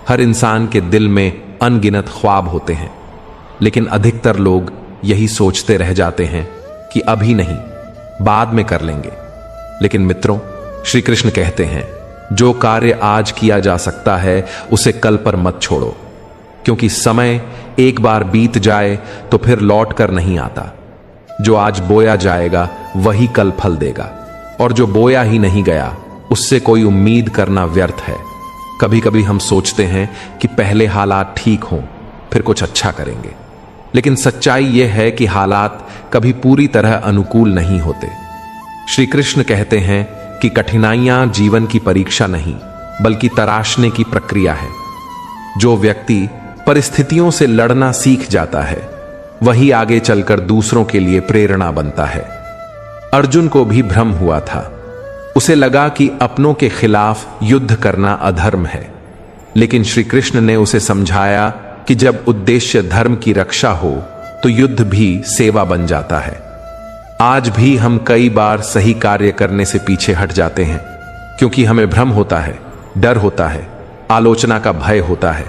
हर इंसान के दिल में अनगिनत ख्वाब होते हैं, लेकिन अधिकतर लोग यही सोचते रह जाते हैं कि अभी नहीं, बाद में कर लेंगे। लेकिन मित्रों, श्री कृष्ण कहते हैं, जो कार्य आज किया जा सकता है उसे कल पर मत छोड़ो, क्योंकि समय एक बार बीत जाए तो फिर लौट कर नहीं आता। जो आज बोया जाएगा वही कल फल देगा, और जो बोया ही नहीं गया उससे कोई उम्मीद करना व्यर्थ है। कभी कभी हम सोचते हैं कि पहले हालात ठीक हों, फिर कुछ अच्छा करेंगे, लेकिन सच्चाई यह है कि हालात कभी पूरी तरह अनुकूल नहीं होते। श्री कृष्ण कहते हैं कि कठिनाइयां जीवन की परीक्षा नहीं, बल्कि तराशने की प्रक्रिया है। जो व्यक्ति परिस्थितियों से लड़ना सीख जाता है, वही आगे चलकर दूसरों के लिए प्रेरणा बनता है। अर्जुन को भी भ्रम हुआ था। उसे लगा कि अपनों के खिलाफ युद्ध करना अधर्म है, लेकिन श्री कृष्ण ने उसे समझाया कि जब उद्देश्य धर्म की रक्षा हो तो युद्ध भी सेवा बन जाता है। आज भी हम कई बार सही कार्य करने से पीछे हट जाते हैं, क्योंकि हमें भ्रम होता है, डर होता है, आलोचना का भय होता है।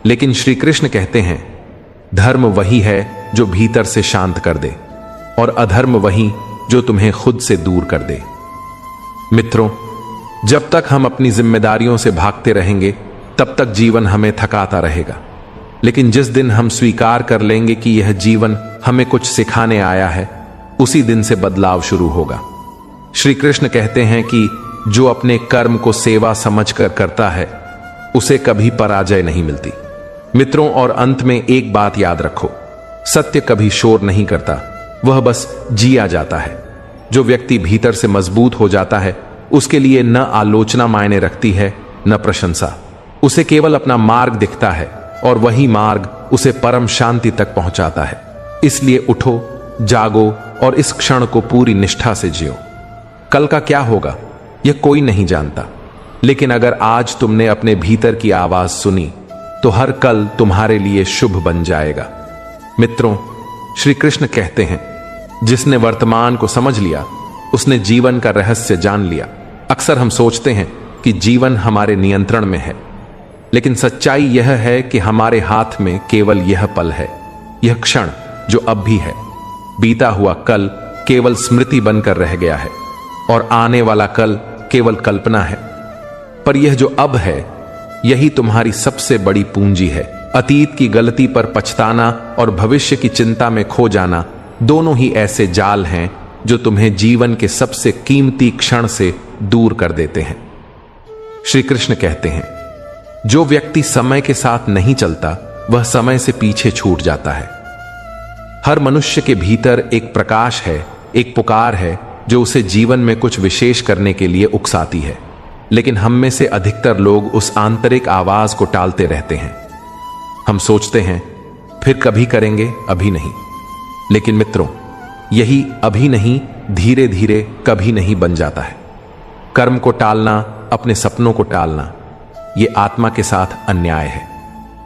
लेकिन श्री कृष्ण कहते हैं, धर्म वही है जो भीतर से शांत कर दे, और अधर्म वही जो तुम्हें खुद से दूर कर दे। मित्रों, जब तक हम अपनी जिम्मेदारियों से भागते रहेंगे, तब तक जीवन हमें थकाता रहेगा। लेकिन जिस दिन हम स्वीकार कर लेंगे कि यह जीवन हमें कुछ सिखाने आया है, उसी दिन से बदलाव शुरू होगा। श्री कृष्ण कहते हैं कि जो अपने कर्म को सेवा समझकर करता है, उसे कभी पराजय नहीं मिलती। मित्रों, और अंत में एक बात याद रखो, सत्य कभी शोर नहीं करता, वह बस जिया जाता है। जो व्यक्ति भीतर से मजबूत हो जाता है, उसके लिए न आलोचना मायने रखती है, न प्रशंसा। उसे केवल अपना मार्ग दिखता है, और वही मार्ग उसे परम शांति तक पहुंचाता है। इसलिए उठो, जागो और इस क्षण को पूरी निष्ठा से जियो। कल का क्या होगा यह कोई नहीं जानता, लेकिन अगर आज तुमने अपने भीतर की आवाज सुनी तो हर कल तुम्हारे लिए शुभ बन जाएगा। मित्रों, श्री कृष्ण कहते हैं, जिसने वर्तमान को समझ लिया उसने जीवन का रहस्य जान लिया। अक्सर हम सोचते हैं कि जीवन हमारे नियंत्रण में है, लेकिन सच्चाई यह है कि हमारे हाथ में केवल यह पल है, यह क्षण जो अब भी है। बीता हुआ कल केवल स्मृति बनकर रह गया है, और आने वाला कल केवल कल्पना है। पर यह जो अब है, यही तुम्हारी सबसे बड़ी पूंजी है। अतीत की गलती पर पछताना और भविष्य की चिंता में खो जाना, दोनों ही ऐसे जाल हैं जो तुम्हें जीवन के सबसे कीमती क्षण से दूर कर देते हैं। श्री कृष्ण कहते हैं, जो व्यक्ति समय के साथ नहीं चलता, वह समय से पीछे छूट जाता है। हर मनुष्य के भीतर एक प्रकाश है, एक पुकार है जो उसे जीवन में कुछ विशेष करने के लिए उकसाती है। लेकिन हम में से अधिकतर लोग उस आंतरिक आवाज को टालते रहते हैं। हम सोचते हैं फिर कभी करेंगे, अभी नहीं। लेकिन मित्रों, यही अभी नहीं धीरे धीरे कभी नहीं बन जाता है। कर्म को टालना, अपने सपनों को टालना, यह आत्मा के साथ अन्याय है।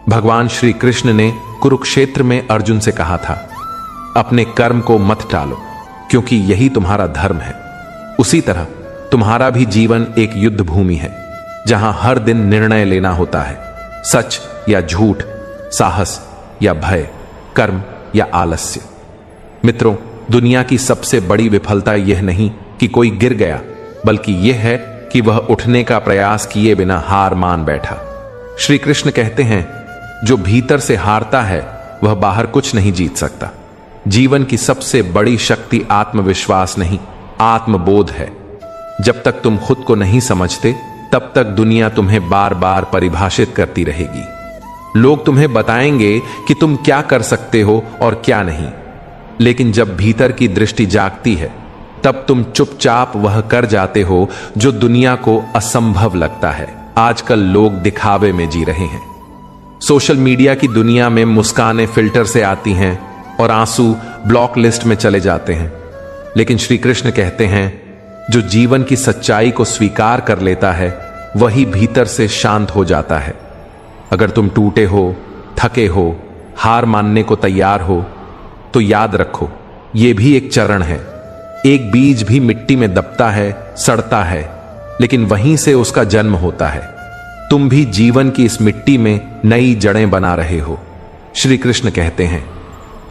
भगवान श्री कृष्ण ने कुरुक्षेत्र में अर्जुन से कहा था, अपने कर्म को मत टालो, क्योंकि यही तुम्हारा धर्म है। उसी तरह तुम्हारा भी जीवन एक युद्ध भूमि है, जहां हर दिन निर्णय लेना होता है, सच या झूठ, साहस या भय, कर्म या आलस्य। मित्रों, दुनिया की सबसे बड़ी विफलता यह नहीं कि कोई गिर गया, बल्कि यह है कि वह उठने का प्रयास किए बिना हार मान बैठा। श्री कृष्ण कहते हैं, जो भीतर से हारता है वह बाहर कुछ नहीं जीत सकता। जीवन की सबसे बड़ी शक्ति आत्मविश्वास नहीं, आत्मबोध है। जब तक तुम खुद को नहीं समझते, तब तक दुनिया तुम्हें बार बार परिभाषित करती रहेगी। लोग तुम्हें बताएंगे कि तुम क्या कर सकते हो और क्या नहीं, लेकिन जब भीतर की दृष्टि जागती है, तब तुम चुपचाप वह कर जाते हो जो दुनिया को असंभव लगता है। आजकल लोग दिखावे में जी रहे हैं। सोशल मीडिया की दुनिया में मुस्कानें फिल्टर से आती हैं और आंसू ब्लॉक लिस्ट में चले जाते हैं। लेकिन श्री कृष्ण कहते हैं, जो जीवन की सच्चाई को स्वीकार कर लेता है, वही भीतर से शांत हो जाता है। अगर तुम टूटे हो, थके हो, हार मानने को तैयार हो, तो याद रखो, यह भी एक चरण है। एक बीज भी मिट्टी में दबता है, सड़ता है, लेकिन वहीं से उसका जन्म होता है। तुम भी जीवन की इस मिट्टी में नई जड़ें बना रहे हो। श्री कृष्ण कहते हैं,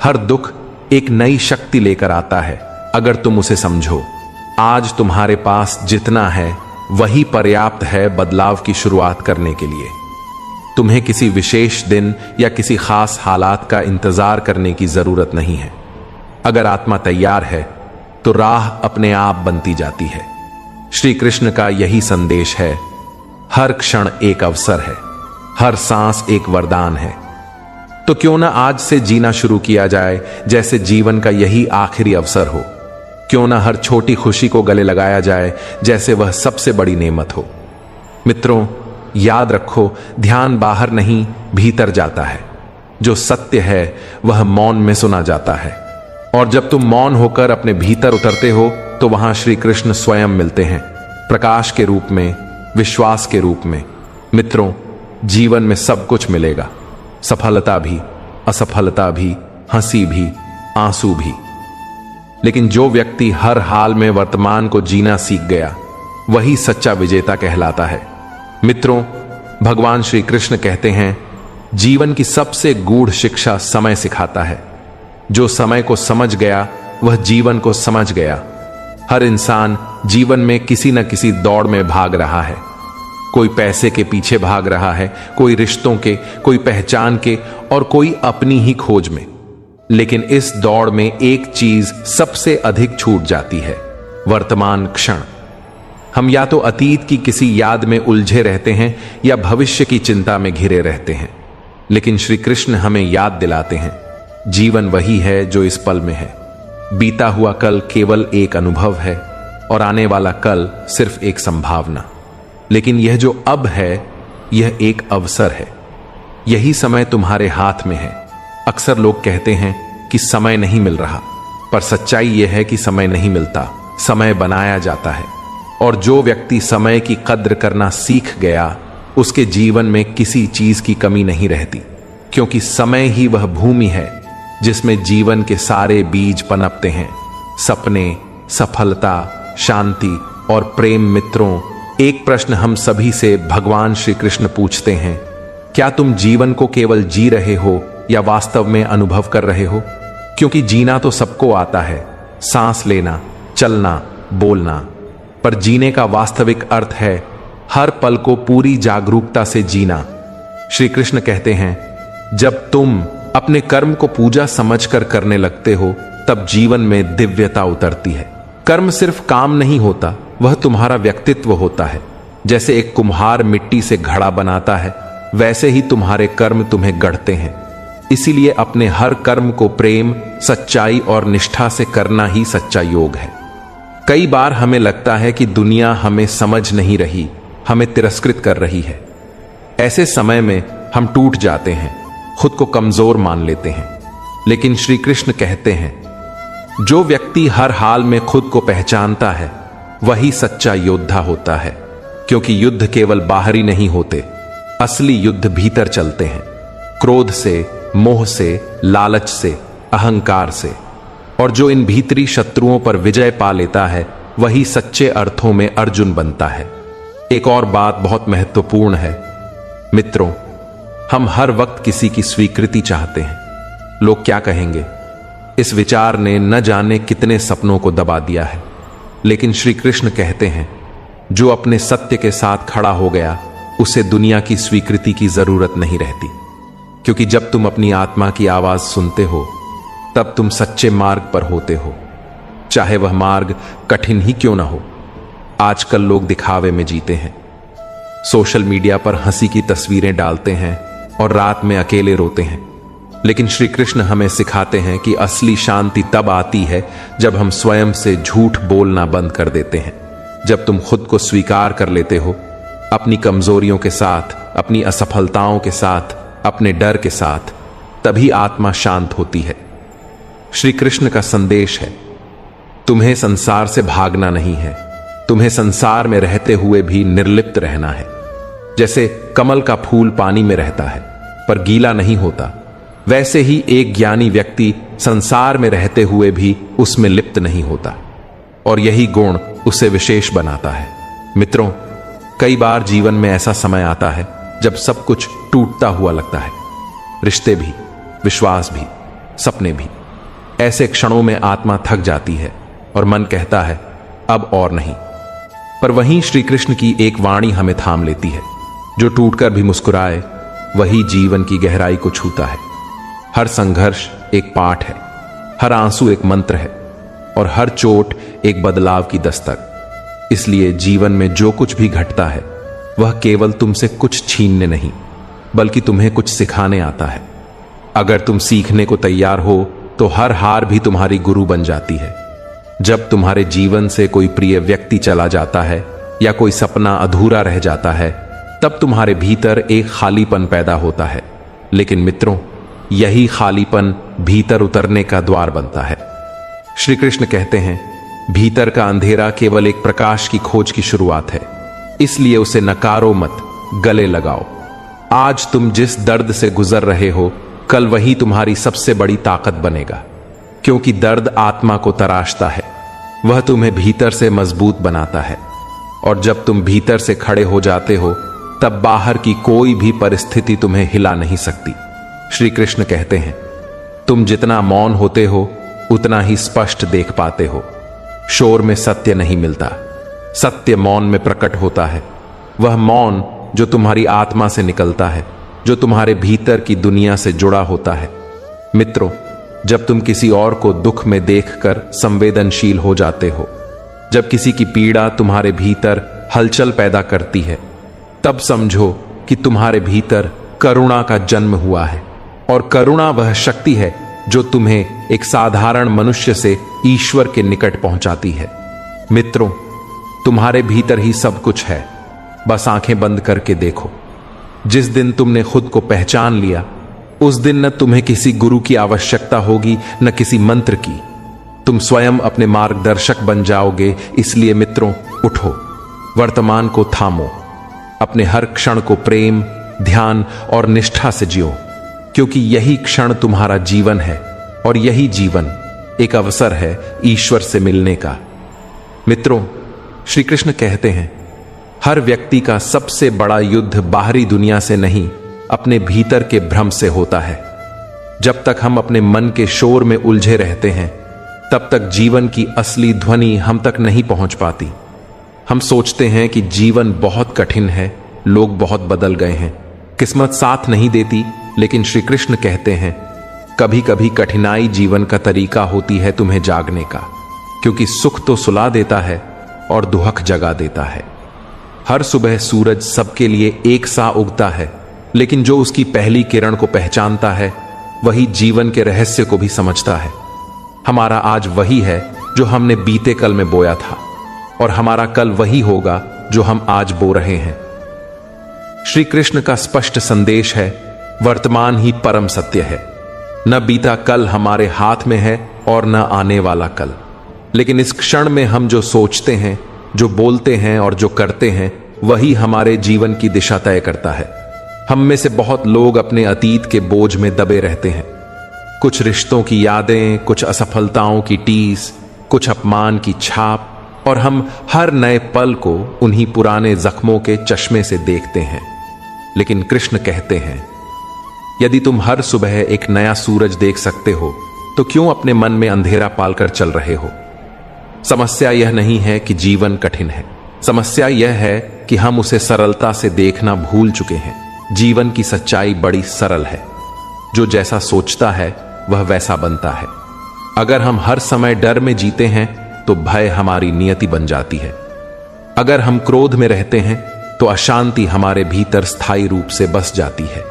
हर दुख एक नई शक्ति लेकर आता है अगर तुम उसे समझो। आज तुम्हारे पास जितना है वही पर्याप्त है बदलाव की शुरुआत करने के लिए। तुम्हें किसी विशेष दिन या किसी खास हालात का इंतजार करने की जरूरत नहीं है। अगर आत्मा तैयार है तो राह अपने आप बनती जाती है। श्री कृष्ण का यही संदेश है, हर क्षण एक अवसर है, हर सांस एक वरदान है। तो क्यों ना आज से जीना शुरू किया जाए जैसे जीवन का यही आखिरी अवसर हो। क्यों ना हर छोटी खुशी को गले लगाया जाए जैसे वह सबसे बड़ी नेमत हो। मित्रों, याद रखो, ध्यान बाहर नहीं भीतर जाता है। जो सत्य है वह मौन में सुना जाता है, और जब तुम मौन होकर अपने भीतर उतरते हो तो वहां श्री कृष्ण स्वयं मिलते हैं, प्रकाश के रूप में, विश्वास के रूप में। मित्रों, जीवन में सब कुछ मिलेगा, सफलता भी, असफलता भी, हंसी भी, आंसू भी। लेकिन जो व्यक्ति हर हाल में वर्तमान को जीना सीख गया वही सच्चा विजेता कहलाता है। मित्रों, भगवान श्री कृष्ण कहते हैं, जीवन की सबसे गूढ़ शिक्षा समय सिखाता है। जो समय को समझ गया वह जीवन को समझ गया। हर इंसान जीवन में किसी न किसी दौड़ में भाग रहा है। कोई पैसे के पीछे भाग रहा है, कोई रिश्तों के, कोई पहचान के, और कोई अपनी ही खोज में। लेकिन इस दौड़ में एक चीज सबसे अधिक छूट जाती है, वर्तमान क्षण। हम या तो अतीत की किसी याद में उलझे रहते हैं या भविष्य की चिंता में घिरे रहते हैं। लेकिन श्री कृष्ण हमें याद दिलाते हैं, जीवन वही है जो इस पल में है। बीता हुआ कल केवल एक अनुभव है और आने वाला कल सिर्फ एक संभावना। लेकिन यह जो अब है, यह एक अवसर है। यही समय तुम्हारे हाथ में है। अक्सर लोग कहते हैं कि समय नहीं मिल रहा, पर सच्चाई यह है कि समय नहीं मिलता, समय बनाया जाता है। और जो व्यक्ति समय की कद्र करना सीख गया, उसके जीवन में किसी चीज की कमी नहीं रहती, क्योंकि समय ही वह भूमि है जिसमें जीवन के सारे बीज पनपते हैं। सपने, सफलता, शांति और प्रेम। मित्रों, एक प्रश्न हम सभी से भगवान श्री कृष्ण पूछते हैं, क्या तुम जीवन को केवल जी रहे हो या वास्तव में अनुभव कर रहे हो? क्योंकि जीना तो सबको आता है, सांस लेना, चलना, बोलना, पर जीने का वास्तविक अर्थ है हर पल को पूरी जागरूकता से जीना। श्री कृष्ण कहते हैं, जब तुम अपने कर्म को पूजा समझकर करने लगते हो, तब जीवन में दिव्यता उतरती है। कर्म सिर्फ काम नहीं होता, वह तुम्हारा व्यक्तित्व होता है। जैसे एक कुम्हार मिट्टी से घड़ा बनाता है, वैसे ही तुम्हारे कर्म तुम्हें गढ़ते हैं। इसीलिए अपने हर कर्म को प्रेम, सच्चाई और निष्ठा से करना ही सच्चा योग है। कई बार हमें लगता है कि दुनिया हमें समझ नहीं रही, हमें तिरस्कृत कर रही है। ऐसे समय में हम टूट जाते हैं, खुद को कमजोर मान लेते हैं। लेकिन श्री कृष्ण कहते हैं, जो व्यक्ति हर हाल में खुद को पहचानता है वही सच्चा योद्धा होता है। क्योंकि युद्ध केवल बाहरी नहीं होते, असली युद्ध भीतर चलते हैं। क्रोध से, मोह से, लालच से, अहंकार से। और जो इन भीतरी शत्रुओं पर विजय पा लेता है वही सच्चे अर्थों में अर्जुन बनता है। एक और बात बहुत महत्वपूर्ण है मित्रों, हम हर वक्त किसी की स्वीकृति चाहते हैं। लोग क्या कहेंगे, इस विचार ने न जाने कितने सपनों को दबा दिया है। लेकिन श्री कृष्ण कहते हैं, जो अपने सत्य के साथ खड़ा हो गया उसे दुनिया की स्वीकृति की जरूरत नहीं रहती। क्योंकि जब तुम अपनी आत्मा की आवाज सुनते हो तब तुम सच्चे मार्ग पर होते हो, चाहे वह मार्ग कठिन ही क्यों ना हो। आजकल लोग दिखावे में जीते हैं, सोशल मीडिया पर हंसी की तस्वीरें डालते हैं और रात में अकेले रोते हैं। लेकिन श्री कृष्ण हमें सिखाते हैं कि असली शांति तब आती है जब हम स्वयं से झूठ बोलना बंद कर देते हैं। जब तुम खुद को स्वीकार कर लेते हो, अपनी कमजोरियों के साथ, अपनी असफलताओं के साथ, अपने डर के साथ, तभी आत्मा शांत होती है। श्री कृष्ण का संदेश है, तुम्हें संसार से भागना नहीं है, तुम्हें संसार में रहते हुए भी निर्लिप्त रहना है। जैसे कमल का फूल पानी में रहता है पर गीला नहीं होता, वैसे ही एक ज्ञानी व्यक्ति संसार में रहते हुए भी उसमें लिप्त नहीं होता, और यही गुण उसे विशेष बनाता है। मित्रों, कई बार जीवन में ऐसा समय आता है जब सब कुछ टूटता हुआ लगता है, रिश्ते भी, विश्वास भी, सपने भी। ऐसे क्षणों में आत्मा थक जाती है और मन कहता है अब और नहीं। पर वहीं श्री कृष्ण की एक वाणी हमें थाम लेती है, जो टूटकर भी मुस्कुराए वही जीवन की गहराई को छूता है। हर संघर्ष एक पाठ है, हर आंसू एक मंत्र है और हर चोट एक बदलाव की दस्तक। इसलिए जीवन में जो कुछ भी घटता है वह केवल तुमसे कुछ छीनने नहीं, बल्कि तुम्हें कुछ सिखाने आता है। अगर तुम सीखने को तैयार हो तो हर हार भी तुम्हारी गुरु बन जाती है। जब तुम्हारे जीवन से कोई प्रिय व्यक्ति चला जाता है या कोई सपना अधूरा रह जाता है, तब तुम्हारे भीतर एक खालीपन पैदा होता है। लेकिन मित्रों, यही खालीपन भीतर उतरने का द्वार बनता है। श्री कृष्ण कहते हैं, भीतर का अंधेरा केवल एक प्रकाश की खोज की शुरुआत है, इसलिए उसे नकारो मत, गले लगाओ। आज तुम जिस दर्द से गुजर रहे हो, कल वही तुम्हारी सबसे बड़ी ताकत बनेगा, क्योंकि दर्द आत्मा को तराशता है, वह तुम्हें भीतर से मजबूत बनाता है। और जब तुम भीतर से खड़े हो जाते हो, तब बाहर की कोई भी परिस्थिति तुम्हें हिला नहीं सकती। श्री कृष्ण कहते हैं, तुम जितना मौन होते हो उतना ही स्पष्ट देख पाते हो। शोर में सत्य नहीं मिलता, सत्य मौन में प्रकट होता है। वह मौन जो तुम्हारी आत्मा से निकलता है, जो तुम्हारे भीतर की दुनिया से जुड़ा होता है। मित्रों, जब तुम किसी और को दुख में देखकर संवेदनशील हो जाते हो, जब किसी की पीड़ा तुम्हारे भीतर हलचल पैदा करती है, तब समझो कि तुम्हारे भीतर करुणा का जन्म हुआ है। और करुणा वह शक्ति है जो तुम्हें एक साधारण मनुष्य से ईश्वर के निकट पहुंचाती है। मित्रों, तुम्हारे भीतर ही सब कुछ है, बस आंखें बंद करके देखो। जिस दिन तुमने खुद को पहचान लिया, उस दिन न तुम्हें किसी गुरु की आवश्यकता होगी, न किसी मंत्र की। तुम स्वयं अपने मार्गदर्शक बन जाओगे। इसलिए मित्रों, उठो, वर्तमान को थामो, अपने हर क्षण को प्रेम, ध्यान और निष्ठा से जियो, क्योंकि यही क्षण तुम्हारा जीवन है और यही जीवन एक अवसर है ईश्वर से मिलने का। मित्रों, श्री कृष्ण कहते हैं, हर व्यक्ति का सबसे बड़ा युद्ध बाहरी दुनिया से नहीं, अपने भीतर के भ्रम से होता है। जब तक हम अपने मन के शोर में उलझे रहते हैं, तब तक जीवन की असली ध्वनि हम तक नहीं पहुंच पाती। हम सोचते हैं कि जीवन बहुत कठिन है, लोग बहुत बदल गए हैं, किस्मत साथ नहीं देती। लेकिन श्री कृष्ण कहते हैं, कभी कभी कठिनाई जीवन का तरीका होती है तुम्हें जागने का, क्योंकि सुख तो सुला देता है और दुहक जगा देता है। हर सुबह सूरज सबके लिए एक सा उगता है, लेकिन जो उसकी पहली किरण को पहचानता है, वही जीवन के रहस्य को भी समझता है। हमारा आज वही है जो हमने बीते कल में बोया था, और हमारा कल वही होगा जो हम आज बो रहे हैं। श्री कृष्ण का स्पष्ट संदेश है, वर्तमान ही परम सत्य है। न बीता कल हमारे हाथ में है और न आने वाला कल, लेकिन इस क्षण में हम जो सोचते हैं, जो बोलते हैं और जो करते हैं, वही हमारे जीवन की दिशा तय करता है। हम में से बहुत लोग अपने अतीत के बोझ में दबे रहते हैं। कुछ रिश्तों की यादें, कुछ असफलताओं की टीस, कुछ अपमान की छाप, और हम हर नए पल को उन्हीं पुराने जख्मों के चश्मे से देखते हैं। लेकिन कृष्ण कहते हैं, यदि तुम हर सुबह एक नया सूरज देख सकते हो, तो क्यों अपने मन में अंधेरा पालकर चल रहे हो? समस्या यह नहीं है कि जीवन कठिन है, समस्या यह है कि हम उसे सरलता से देखना भूल चुके हैं। जीवन की सच्चाई बड़ी सरल है, जो जैसा सोचता है वह वैसा बनता है। अगर हम हर समय डर में जीते हैं तो भय हमारी नियति बन जाती है। अगर हम क्रोध में रहते हैं तो अशांति हमारे भीतर स्थायी रूप से बस जाती है।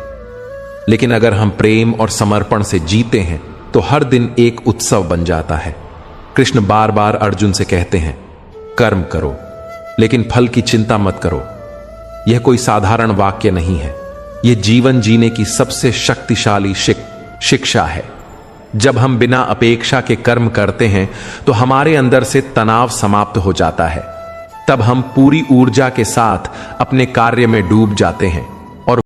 लेकिन अगर हम प्रेम और समर्पण से जीते हैं तो हर दिन एक उत्सव बन जाता है। कृष्ण बार बार अर्जुन से कहते हैं, कर्म करो लेकिन फल की चिंता मत करो। यह कोई साधारण वाक्य नहीं है, यह जीवन जीने की सबसे शक्तिशाली शिक्षा है। जब हम बिना अपेक्षा के कर्म करते हैं तो हमारे अंदर से तनाव समाप्त हो जाता है। तब हम पूरी ऊर्जा के साथ अपने कार्य में डूब जाते हैं।